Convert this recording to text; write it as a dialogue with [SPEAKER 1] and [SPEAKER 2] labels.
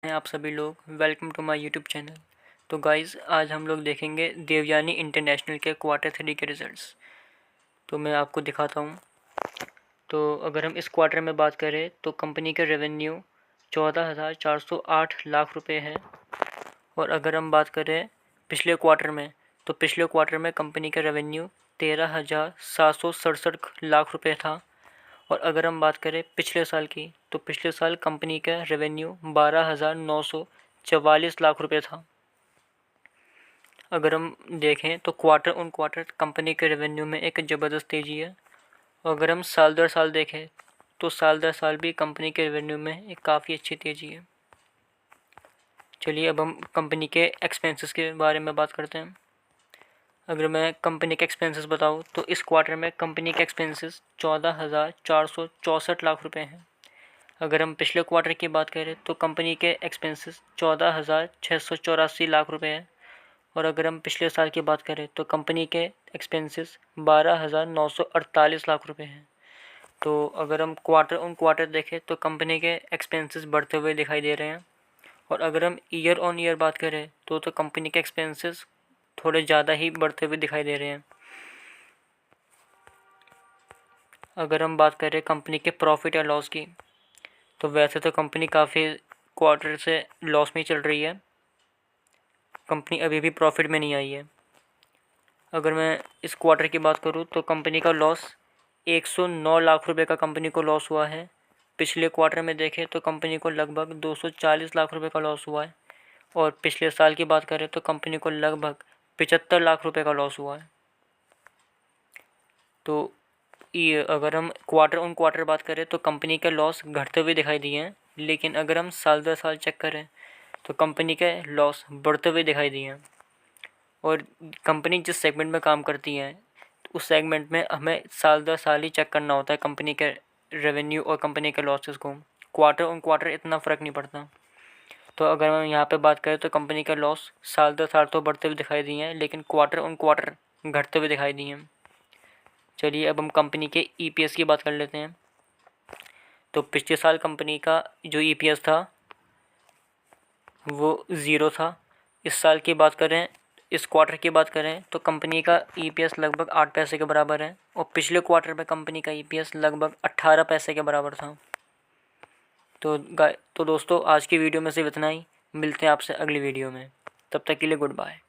[SPEAKER 1] हैं आप सभी लोग। Welcome to my YouTube channel. तो गाइज़, आज हम लोग देखेंगे देवयानी इंटरनेशनल के क्वार्टर 3 के रिज़ल्ट्स। तो मैं आपको दिखाता हूँ। तो अगर हम इस क्वार्टर में बात करें तो कंपनी का रेवेन्यू 14,408 लाख रुपए है। और अगर हम बात करें पिछले क्वार्टर में, तो पिछले क्वार्टर में कंपनी का रेवेन्यू 13,767 लाख रुपए था। और अगर हम बात करें पिछले साल की, तो पिछले साल कंपनी का रेवेन्यू 12,944 लाख रुपए था। अगर हम देखें तो क्वार्टर ऑन क्वार्टर कंपनी के रेवेन्यू में एक ज़बरदस्त तेज़ी है। और अगर हम साल दर साल देखें तो साल दर साल भी कंपनी के रेवेन्यू में एक काफ़ी अच्छी तेज़ी है। चलिए अब हम कंपनी के एक्सपेंसेस के बारे में बात करते हैं। अगर मैं कंपनी के एक्सपेंसेस बताऊं तो इस क्वार्टर में कंपनी के एक्सपेंसेस 14,464 लाख रुपए हैं। अगर हम पिछले क्वार्टर की बात करें तो कंपनी के एक्सपेंसेस 14,684 लाख रुपए हैं। और अगर हम पिछले साल की बात करें तो कंपनी के एक्सपेंसेस 12,948 लाख रुपए हैं। तो अगर हम क्वार्टर ऑन क्वार्टर देखें तो कंपनी के एक्सपेंसेस बढ़ते हुए दिखाई दे रहे हैं। और अगर हम ईयर ऑन ईयर बात करें तो कंपनी के एक्सपेंसेस थोड़े ज़्यादा ही बढ़ते हुए दिखाई दे रहे हैं। अगर हम बात करें कंपनी के प्रॉफिट या लॉस की, तो वैसे तो कंपनी काफ़ी क्वार्टर से लॉस में चल रही है। कंपनी अभी भी प्रॉफिट में नहीं आई है। अगर मैं इस क्वार्टर की बात करूं तो कंपनी का लॉस 109 लाख रुपए का कंपनी को लॉस हुआ है। पिछले क्वार्टर में देखें तो कंपनी को लगभग 240 लाख रुपए का लॉस हुआ है। और पिछले साल की बात करें तो कंपनी को लगभग 75 लाख रुपए का लॉस हुआ है। तो ये अगर हम क्वार्टर ऑन क्वार्टर बात करें तो कंपनी के लॉस घटते हुए दिखाई दिए हैं। लेकिन अगर हम साल दर साल चेक करें तो कंपनी के लॉस बढ़ते हुए दिखाई दिए हैं। और कंपनी जिस सेगमेंट में काम करती है उस सेगमेंट में हमें साल दर साल ही चेक करना होता है कंपनी के रेवेन्यू और कंपनी के लॉसेस को। क्वार्टर ऑन क्वार्टर इतना फ़र्क नहीं पड़ता। तो अगर हम यहाँ पे बात करें तो कंपनी का लॉस साल दर साल तो बढ़ते हुए दिखाई दिए हैं, लेकिन क्वार्टर ऑन क्वार्टर घटते हुए दिखाई दिए हैं। चलिए अब हम कंपनी के ईपीएस की बात कर लेते हैं। तो पिछले साल कंपनी का जो ईपीएस था वो 0 था। इस साल की बात करें, इस क्वार्टर की बात करें तो कंपनी का ईपीएस लगभग 8 पैसे के बराबर है। और पिछले क्वार्टर में कंपनी का ईपीएस लगभग 18 पैसे के बराबर था। तो दोस्तों, आज की वीडियो में सिर्फ इतना ही। मिलते हैं आपसे अगली वीडियो में। तब तक के लिए गुड बाय।